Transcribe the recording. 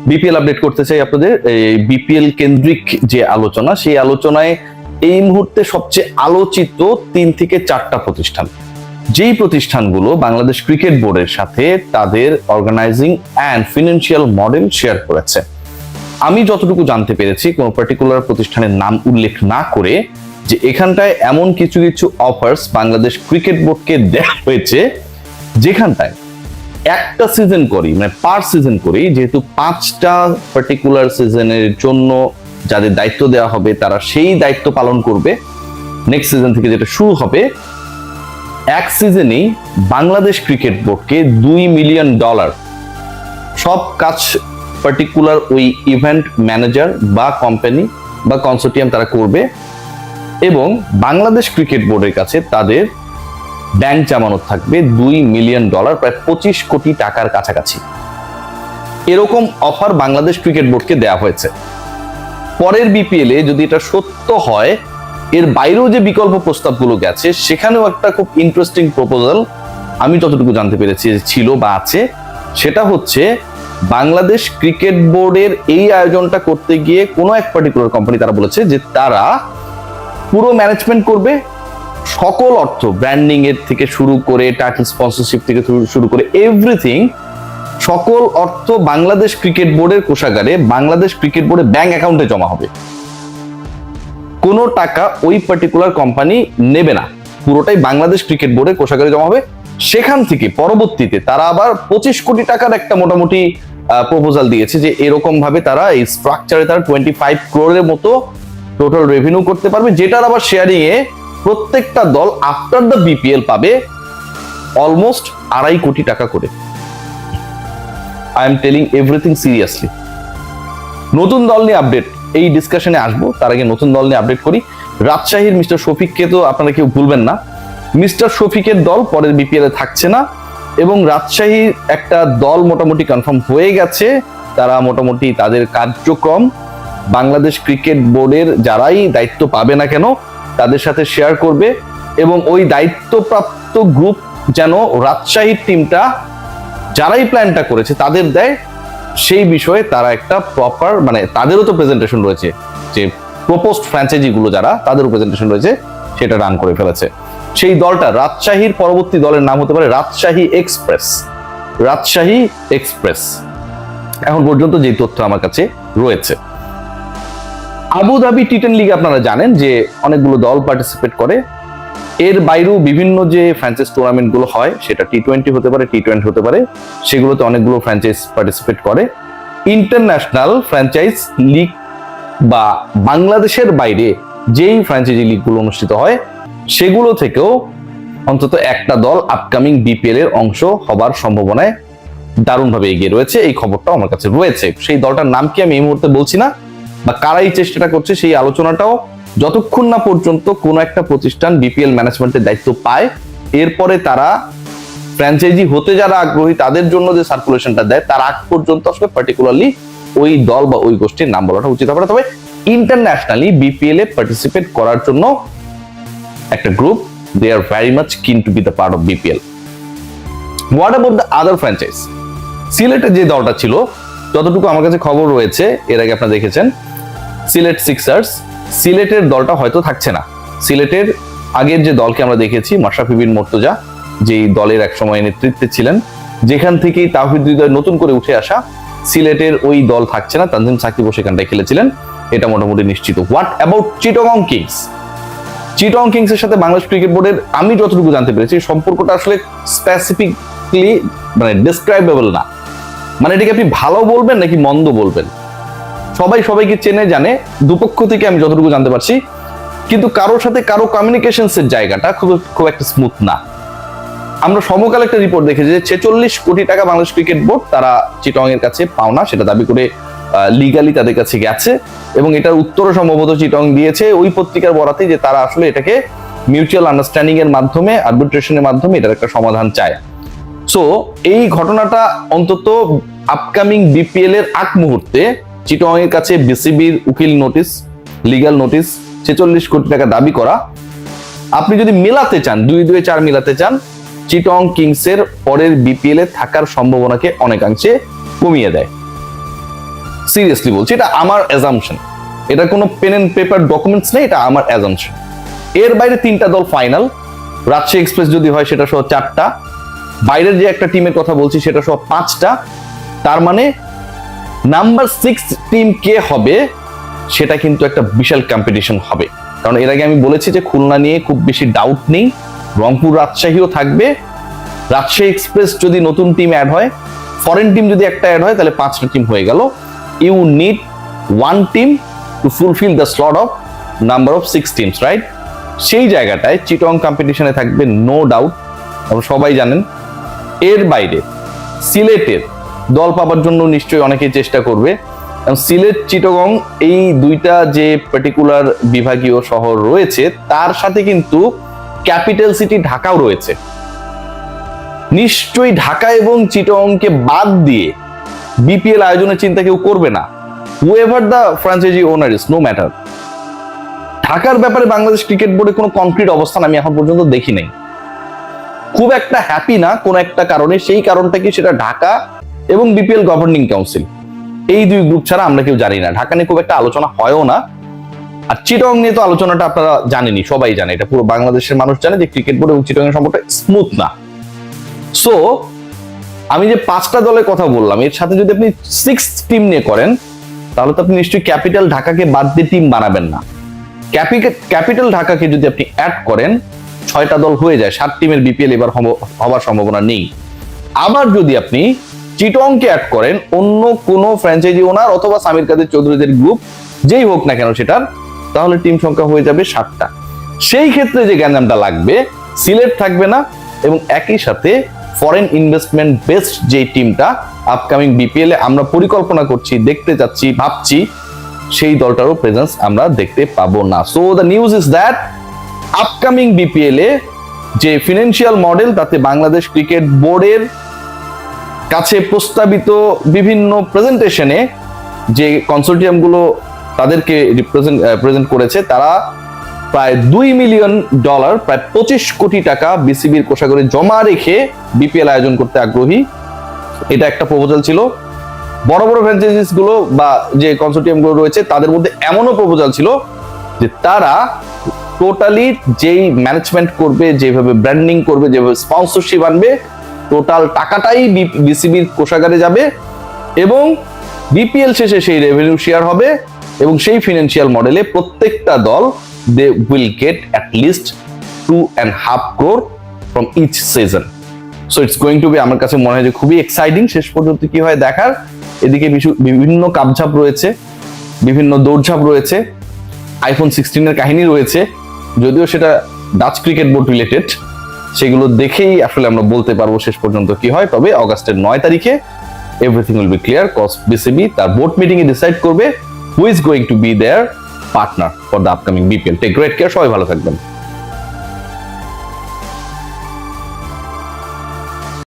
BPL update করতে চাই আপনাদের। এই বিপিএল কেন্দ্রিক যে আলোচনা, সেই আলোচনায় এই মুহূর্তে সবচেয়ে আলোচিত 3 থেকে 4টা প্রতিষ্ঠান, যেই প্রতিষ্ঠানগুলো বাংলাদেশ ক্রিকেট বোর্ডের সাথে তাদের organizing and financial model share করেছে। আমি যতটুকু জানতে পেরেছি, কোনো পার্টিকুলার প্রতিষ্ঠানের নাম উল্লেখ না করে, যে এখানটায় এমন কিছু কিছু অফার্স বাংলাদেশ ক্রিকেট বোর্ডকে দেওয়া হয়েছে, যেখানটায় একটা সিজন করি, মানে পার সিজন করি, যেহেতু 5টা পার্টিকুলার সিজনের জন্য যাদের দায়িত্ব দেওয়া হবে তারা সেই দায়িত্ব পালন করবে। নেক্সট সিজন থেকে যেটা শুরু হবে, এক সিজনেই বাংলাদেশ ক্রিকেট বোর্ডকে $2 মিলিয়ন সব কাজ পার্টিকুলার ওই ইভেন্ট ম্যানেজার বা কোম্পানি বা কনসোর্টিয়াম তারা করবে, এবং বাংলাদেশ ক্রিকেট বোর্ডের কাছে তাদের ব্যাংক জামানত থাকবে $2 মিলিয়ন, প্রায় 25 কোটি টাকার কাছাকাছি। এরকম অফার বাংলাদেশ ক্রিকেট বোর্ডকে দেওয়া হয়েছে। পরের বিপিএল এ যদি এটা সত্য হয়, এর বাইরেও যে বিকল্প প্রস্তাবগুলো গেছে, সেখানেও একটা খুব ইন্টারেস্টিং প্রপোজাল আমি যতটুকু জানতে পেরেছি ছিল বা আছে, সেটা হচ্ছে বাংলাদেশ ক্রিকেট বোর্ডের এই আয়োজনটা করতে গিয়ে কোনো এক পার্টিকুলার কোম্পানি তারা বলেছে যে তারা পুরো ম্যানেজমেন্ট করবে, সকল অর্থ ব্র্যান্ডিং এর থেকে শুরু করে টাইটেল স্পন্সরশিপ থেকে শুরু করে এভরিথিং, সকল অর্থ বাংলাদেশ ক্রিকেট বোর্ডের কোষাগারে, বাংলাদেশ ক্রিকেট বোর্ডের ব্যাংক অ্যাকাউন্টে জমা হবে। কোনো টাকা ওই পার্টিকুলার কোম্পানি নেবে না, পুরোটাই বাংলাদেশ ক্রিকেট বোর্ডের কোষাগারে জমা হবে। সেখান থেকে পরবর্তীতে তারা আবার 25 কোটি টাকার একটা মোটামুটি প্রপোজাল দিয়েছে, যে এরকম ভাবে তারা এই স্ট্রাকচারে তারা 25 ক্রোড়ের মতো টোটাল রেভিনিউ করতে পারবে, যেটার আবার শেয়ারিং এ প্রত্যেকটা দল আফটার দ্য বিপিএল পাবে অলমোস্ট 2.5 কোটি টাকা করে। I am telling everything seriously. নতুন দল নিয়ে আপডেট, এই ডিসকাশনে আসবো, তার আগে নতুন দল নিয়ে আপডেট করি। রাজশাহীর মিস্টার শফিককে তো আপনারা কেউ ভুলবেন না। মিস্টার শফিকের দল পরের বিপিএল এ থাকছে না, এবং রাজশাহীর একটা দল মোটামুটি কনফার্ম হয়ে গেছে। তারা মোটামুটি তাদের কার্যক্রম বাংলাদেশ ক্রিকেট বোর্ডের যারাই দায়িত্ব পাবে না কেন তাদের সাথে শেয়ার করবে, এবং ওই দায়িত্বপ্রাপ্ত গ্রুপ যেন রাজশাহীর টিমটা যারাই প্ল্যানটা করেছে তাদের দেয়, সেই বিষয়ে তারা একটা প্রপার, মানে তাদেরও তো প্রেজেন্টেশন রয়েছে, যে প্রপোজড ফ্র্যাঞ্চাইজি গুলো যারা তাদেরও প্রেজেন্টেশন রয়েছে, সেটা রান করে ফেলেছে। সেই দলটা রাজশাহীর পরবর্তী দলের নাম হতে পারে রাজশাহী এক্সপ্রেস। রাজশাহী এক্সপ্রেস এখন পর্যন্ত যে তথ্য আমার কাছে রয়েছে। আবুধাবি টি10 লিগে আপনারা জানেন যে অনেকগুলো দল পার্টিসিপেট করে। এর বাইরেও বিভিন্ন যে ফ্র্যাঞ্চাইজ টুর্নামেন্ট গুলো হয়, সেটা টি20 হতে পারে, টি20 হতে পারে, সেগুলোতে অনেকগুলো ফ্র্যাঞ্চাইজ পার্টিসিপেট করে। ইন্টারন্যাশনাল ফ্র্যাঞ্চাইজ লিগ বা বাংলাদেশের বাইরে যেই ফ্র্যাঞ্চাইজি লিগগুলো অনুষ্ঠিত হয়, সেগুলো থেকেও অন্তত একটা দল আপকামিং বিপিএল এর অংশ হবার সম্ভাবনায় দারুণভাবে এগিয়ে রয়েছে। এই খবরটাও আমার কাছে রয়েছে। সেই দলটার নাম কি আমি এই মুহূর্তে বলছি না, বা কারাই চেষ্টাটা করছে সেই আলোচনাটাও যতক্ষণ না পর্যন্ত কোনো একটা প্রতিষ্ঠান বিপিএল ম্যানেজমেন্টের দায়িত্ব পায়, এরপরে তারা ফ্র্যাঞ্চাইজি হতে যারা আগ্রহী তাদের জন্য যে সার্কুলেশনটা দেয়, তার আগ পর্যন্ত আসলে পার্টিকুলারলি ওই দল বা ওই গোষ্ঠীর নাম বলাটা উচিত হবে না। তবে ইন্টারন্যাশনালি বিপিএল এ পার্টিসিপেট করার জন্য একটা group, they are very much keen to be the part of BPL. What about the other franchise? সিলেটের যে দলটা ছিল, যতটুকু আমার কাছে খবর রয়েছে, এর আগে আপনারা দেখেছেন সিলেট সিক্সার্স, সিলেটের দলটা হয়তো থাকছে না। সিলেটের আগের যে দলকে আমরা দেখেছি, মাশরাফি বিন মুর্তজা, যেই দলের এক সময় নেতৃত্বে ছিলেন, যেখান থেকেই তাওহিদ হৃদয় নতুন করে উঠে আসা, সিলেটের ওই দল থাকছে না। তানজিম সাকিবও সেখানটায় খেলেছিলেন, এটা মোটামুটি নিশ্চিত। What about Chittagong Kings? Chittagong Kings এর সাথে বাংলাদেশ ক্রিকেট বোর্ডের আমি যতটুকু জানতে পেরেছি সম্পর্কটা আসলে স্পেসিফিকলি মানে ডেসক্রাইবেবল না। মানে এটাকে আপনি ভালো বলবেন নাকি মন্দ বলবেন, সবাই সবাইকে চেনে জানে, দুপক্ষ থেকে আমি যতটুকু জানতে পারছি, কিন্তু কারোর সাথে কারো কমিউনিকেশনস এর জায়গাটা খুব একটা স্মুথ না। আমরা সমকাল একটা রিপোর্ট দেখেছি যে 46 কোটি টাকা বাংলাদেশ ক্রিকেট বোর্ড তারা চিটাগং এর কাছে পাওনা, সেটা দাবি করে লিগালি তাদের কাছে গেছে, এবং এটার উত্তরও সম্ভবত চিটাগং দিয়েছে ওই পত্রিকার বরাতে, যে তারা আসলে এটাকে মিউচুয়াল আন্ডারস্ট্যান্ডিং এর মাধ্যমে, আরবিট্রেশনের মাধ্যমে এটার একটা সমাধান চায়। সো এই ঘটনাটা অন্তত আপকামিং বিপিএল এর আগ মুহূর্তে চিটাগং এর কাছে বিসিবির উকিল নোটিশ, লিগ্যাল নোটিশ, 46 কোটি টাকা দাবি করা, আপনি যদি মেলাতে চান, 2-2-4 মেলাতে চান, চিটাগং কিংসের পরের বিপিএল এ থাকার সম্ভাবনাকে অনেকাংশে কমিয়ে দেয়। সিরিয়াসলি বলছি, এটা আমার অ্যাজাম্পশন, এটা কোনো পেন এন্ড পেপার ডকুমেন্টস নেই, এটা আমার অ্যাজাম্পশন। এর বাইরে 3টা দল ফাইনাল, রাজশাহী এক্সপ্রেস যদি হয় সেটা সহ 4টা, বাইরের যে একটা টিমের কথা বলছি সেটা সহ 5টা। তার মানে নাম্বার 6 টিম কে হবে সেটা কিন্তু একটা বিশাল কম্পিটিশন হবে। কারণ এর আগে আমি বলেছি যে খুলনা নিয়ে খুব বেশি ডাউট নেই, রংপুর রাজশাহীও থাকবে। রাজশাহী এক্সপ্রেস যদি নতুন টিম অ্যাড হয়, ফরেন টিম যদি একটা অ্যাড হয়, তাহলে 5টা টিম হয়ে গেল। You need 1 team to fulfil the slot of number of 6 teams, right? সেই জায়গাটায় চিটং কম্পিটিশনে থাকবে নো ডাউট, আপনারা সবাই জানেন। এর বাইরে সিলেটের দল পাবার জন্য নিশ্চয়ই অনেকেই চেষ্টা করবে, কারণ সিলেট চিটগং এই 2টা যে পার্টিকুলার বিভাগীয় শহর রয়েছে তার সাথে কিন্তু ক্যাপিটাল সিটি ঢাকাও রয়েছে। নিশ্চয়ই ঢাকা এবং চিটগংকে বাদ দিয়ে বিপিএল আয়োজনের চিন্তা কেউ করবে না, whoever the franchise owner is, no matter. ঢাকার ব্যাপারে বাংলাদেশ ক্রিকেট বোর্ডে কোনো কনক্রিট অবস্থান আমি এখন পর্যন্ত দেখি নাই। খুব একটা হ্যাপি না কোন একটা কারণে, সেই কারণটা কি সেটা ঢাকা এবং বিপিএল গভর্নিং কাউন্সিল, এই 2 গ্রুপ ছাড়া আমরা কেউ জানি না। ঢাকা নিয়ে খুব একটা আলোচনা হয়ও না। আর চিটং নিয়ে তো আলোচনাটা আপনারা জানেনই, সবাই জানে, এটা পুরো বাংলাদেশের মানুষ জানে যে ক্রিকেট বোর্ড এবং চিটং এর সম্পর্কটা স্মুথ না। সো আমি যে 5টা দলের কথা বললাম এর সাথে যদি আপনি 6 টিম নিয়ে করেন, তাহলে তো আপনি নিশ্চয়ই ক্যাপিটাল ঢাকাকে বাদ দিয়ে টিম বানাবেন না। ক্যাপিটাল ঢাকাকে যদি আপনি অ্যাড করেন 6টা দল হয়ে যায়, 7 টিমের বিপিএল এবার হওয়ার সম্ভাবনা নেই। আবার যদি আপনি চিটংকে অ্যাড করেন, অন্য কোনো ফ্র্যাঞ্চাইজি ওনার অথবা সামির কাদের চৌধুরীদের গ্রুপ যেই হোক না কেন সেটার, তাহলে টিম সংখ্যা হয়ে যাবে 7টা। সেই ক্ষেত্রে যে গ্যাঞ্জামটা লাগবে, সিলেট থাকবে না এবং একই সাথে ফরেন ইনভেস্টমেন্ট বেসড যে টিমটা আপকামিং বিপিএল এ আমরা পরিকল্পনা করছি, দেখতে যাচ্ছি, ভাবছি, সেই দলটারও প্রেজেন্স আমরা দেখতে পাবো না। So the news is that upcoming BPL এ যে ফিনান্সিয়াল মডেল, তাতে বাংলাদেশ ক্রিকেট বোর্ডের কাছে প্রস্তাবিত বিভিন্ন প্রেজেন্টেশনে যে কনসোর্টিয়ামগুলো তাদেরকে প্রেজেন্ট করেছে, তারা প্রায় $2 মিলিয়ন, প্রায় 25 কোটি টাকা বিসিবির কোষাগারে জমা রেখে বিপিএল আয়োজন করতে আগ্রহী। এটা একটা প্রপোজাল ছিল। বড় বড় ফ্র্যাঞ্চাইজিস গুলো বা যে কনসোর্টিয়াম গুলো রয়েছে তাদের মধ্যে এমনও প্রপোজাল ছিল যে তারা টোটালি যেই ম্যানেজমেন্ট করবে, যেভাবে ব্র্যান্ডিং করবে, যেভাবে স্পন্সরশিপ আনবে, টোটাল টাকাটাই বিসিবির কোষাগারে যাবে এবং বিপিএল শেষে সেই রেভিনিউ শেয়ার হবে এবং সেই ফিনান্সিয়াল মডেলে প্রত্যেকটা দল they will get at least 2.5 crore from each season. So it's going to be, আমার কাছে মনে হয় যে খুবই এক্সাইটিং। শেষ পর্যন্ত কি হয় দেখার। এদিকে বিভিন্ন কাপঝাপ রয়েছে, বিভিন্ন দৌড়ঝাপ রয়েছে, আইফোন 16 এর কাহিনী রয়েছে, যদিও সেটা ডাচ ক্রিকেট বোর্ড রিলেটেড। সেগুলো দেখেই আসলে আমরা বলতে পারবো শেষ পর্যন্ত কি হয়। তবে অগাস্টের 9 তারিখে everything will be clear, cause BCB তার বোর্ড মিটিং এ ডিসাইড করবে who is going to be their partner for the upcoming BPL. Take great care, সবাই ভালো থাকবেন।